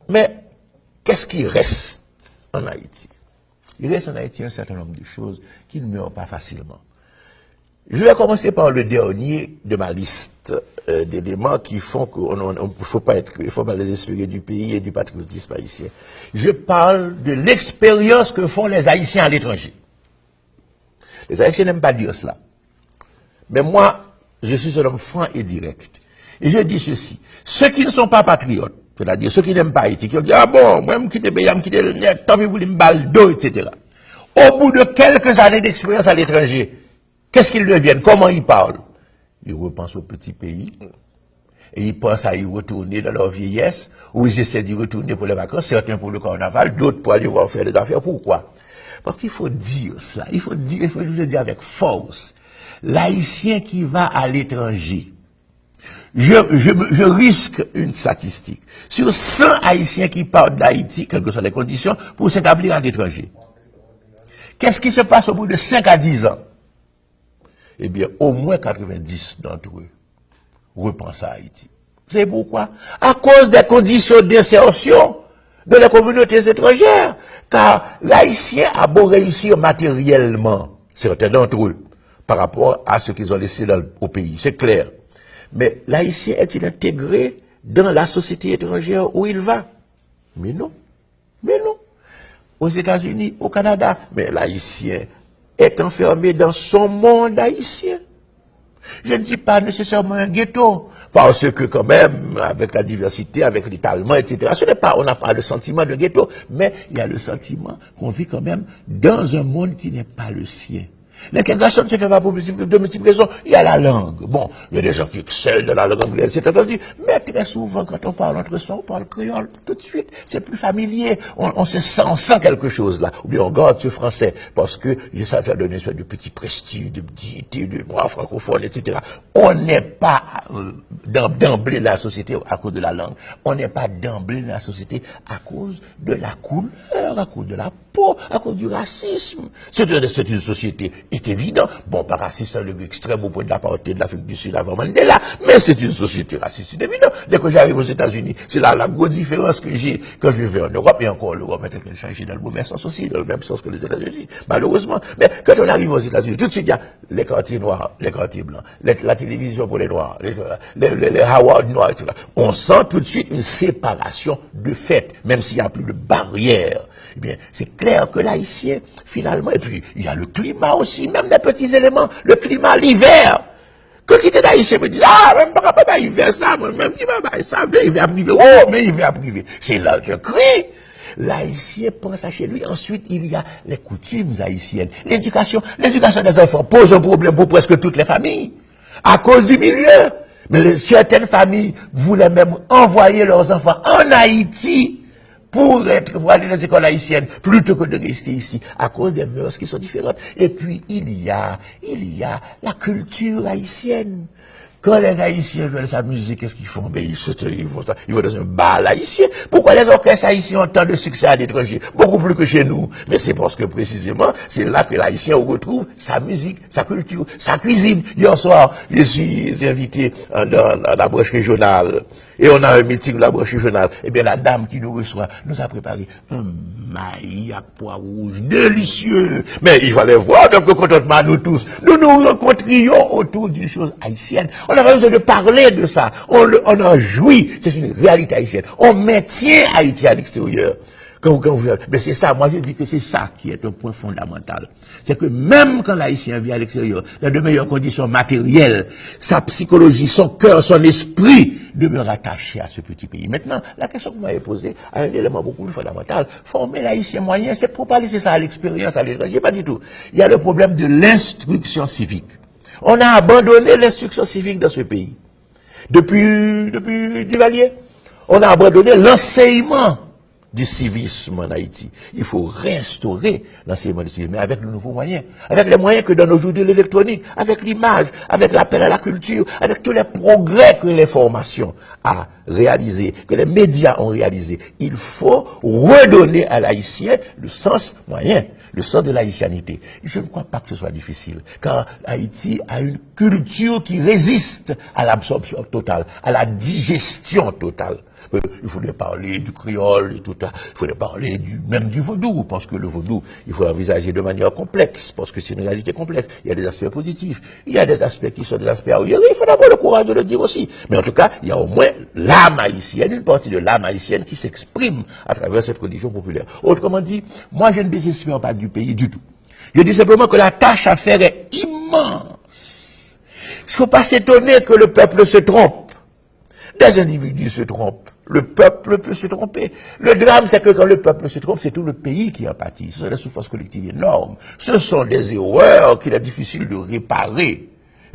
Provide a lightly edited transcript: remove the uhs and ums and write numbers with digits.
Mais qu'est-ce qui reste en Haïti? Il reste en Haïti un certain nombre de choses qui ne meurent pas facilement. Je vais commencer par le dernier de ma liste d'éléments qui font qu'il ne faut pas désespérer du pays et du patriotisme haïtien. Je parle de l'expérience que font les Haïtiens à l'étranger. Les Haïtiens n'aiment pas dire cela. Mais moi, je suis un homme franc et direct. Et je dis ceci. Ceux qui ne sont pas patriotes, c'est-à-dire ceux qui n'aiment pas Haïti, qui ont dit, ah bon, moi, je me quitte le pays, je me quitte le net, tant pis pour les balles d'eau, etc. Au bout de quelques années d'expérience à l'étranger, qu'est-ce qu'ils deviennent? Comment ils parlent? Ils repensent au petit pays. Et ils pensent à y retourner dans leur vieillesse, ou ils essaient d'y retourner pour les vacances, certains pour le carnaval, d'autres pour aller voir faire des affaires. Pourquoi? Parce qu'il faut dire cela. Il faut le dire avec force. L'Haïtien qui va à l'étranger, je risque une statistique. Sur 100 Haïtiens qui partent d'Haïti, quelles que soient les conditions, pour s'établir à l'étranger. Qu'est-ce qui se passe au bout de 5 à 10 ans? Eh bien, au moins 90 d'entre eux repensent à Haïti. Vous savez pourquoi? À cause des conditions d'insertion de la communautés étrangères. Car l'Haïtien a beau réussir matériellement, certains d'entre eux, par rapport à ce qu'ils ont laissé au pays. C'est clair. Mais l'Haïtien est-il intégré dans la société étrangère où il va? Mais non. Mais non. Aux États-Unis, au Canada. Mais l'Haïtien est enfermé dans son monde haïtien. Je ne dis pas nécessairement un ghetto, parce que quand même, avec la diversité, avec l'étalement, etc., on n'a pas le sentiment de ghetto, mais il y a le sentiment qu'on vit quand même dans un monde qui n'est pas le sien. L'intégration ne se fait pas pour de multiples raisons. Il y a la langue. Bon, il y a des gens qui excellent dans la langue anglaise, c'est entendu. Mais très souvent, quand on parle entre soi, on parle créole tout de suite. C'est plus familier. On sent quelque chose là. Ou bien on garde ce français parce que ça donne une espèce de petit prestige, de dignité, de bras francophone, etc. On n'est pas d'emblée de la société à cause de la langue. On n'est pas d'emblée de la société à cause de la couleur, à cause de la peau, à cause du racisme. C'est une société, est évident. Bon, pas raciste à degré extrême au point de l'apartheid de l'Afrique du Sud avant Mandela, mais c'est une société raciste, c'est évident. Dès que j'arrive aux États-Unis, c'est là la grosse différence que j'ai quand je vais en Europe, et encore l'Europe est en train de changer dans le mauvais sens aussi, dans le même sens que les États-Unis, malheureusement. Mais quand on arrive aux États-Unis, tout de suite, il y a les quartiers noirs, les quartiers blancs, la télévision pour les noirs, les Howard noirs, etc. On sent tout de suite une séparation de fait, même s'il n'y a plus de barrière. Eh bien, c'est clair que l'Haïtien, finalement, et puis il y a le climat aussi, même des petits éléments, le climat, l'hiver. Quand il était d'Haïtien, me dit, ah, même pas hiver ça, même qui va ça, mais il va privé. Oh, mais il va privé. C'est là que je crie. L'Haïtien pense à chez lui. Ensuite, il y a les coutumes haïtiennes. L'éducation des enfants pose un problème pour presque toutes les familles. À cause du milieu. Mais certaines familles voulaient même envoyer leurs enfants en Haïti pour aller dans les écoles haïtiennes, plutôt que de rester ici, à cause des mœurs qui sont différentes. Et puis, il y a la culture haïtienne. Quand les Haïtiens veulent s'amuser, qu'est-ce qu'ils font? Ben, ils vont dans un bal haïtien. Pourquoi les orchestres haïtiens ont tant de succès à l'étranger? Beaucoup plus que chez nous. Mais c'est parce que, précisément, c'est là que l'Haïtien retrouve sa musique, sa culture, sa cuisine. Hier soir, je suis invité dans la branche régionale. Et on a un meeting de la branche régionale. Eh bien, la dame qui nous reçoit nous a préparé un maïs à pois rouge délicieux. Mais il fallait voir notre contentement, nous tous. Nous nous rencontrions autour d'une chose haïtienne. On n'a pas besoin de parler de ça. On en jouit. C'est une réalité haïtienne. On maintient Haïti à l'extérieur. Mais c'est ça, moi je dis que c'est ça qui est un point fondamental. C'est que même quand l'Haïtien vit à l'extérieur, dans de meilleures conditions matérielles, sa psychologie, son cœur, son esprit demeure attaché à ce petit pays. Maintenant, la question que vous m'avez posée a un élément beaucoup plus fondamental. Former l'Haïtien moyen, c'est pour pas laisser ça à l'expérience, à l'étranger, pas du tout. Il y a le problème de l'instruction civique. On a abandonné l'instruction civique dans ce pays. Depuis Duvalier, on a abandonné l'enseignement du civisme en Haïti. Il faut restaurer l'enseignement du civisme, mais avec de nouveaux moyens. Avec les moyens que donne aujourd'hui l'électronique, avec l'image, avec l'appel à la culture, avec tous les progrès que les formations ont réalisés, que les médias ont réalisés. Il faut redonner à l'haïtien le sens moyen, le sens de l'haïtianité. Je ne crois pas que ce soit difficile, car Haïti a une culture qui résiste à l'absorption totale, à la digestion totale. Il faudrait parler du créole et tout ça. Il faudrait parler même du vaudou, parce que le vaudou, il faut l'envisager de manière complexe, parce que c'est une réalité complexe. Il y a des aspects positifs, il y a des aspects qui sont des aspects arriérés. Il faut avoir le courage de le dire aussi. Mais en tout cas, il y a au moins l'âme haïtienne, une partie de l'âme haïtienne qui s'exprime à travers cette religion populaire. Autrement dit, moi je ne désespère pas du pays du tout. Je dis simplement que la tâche à faire est immense. Il ne faut pas s'étonner que le peuple se trompe. Des individus se trompent. Le peuple peut se tromper. Le drame, c'est que quand le peuple se trompe, c'est tout le pays qui en pâtit. Ce sont des souffrances collectives énormes. Ce sont des erreurs qu'il est difficile de réparer.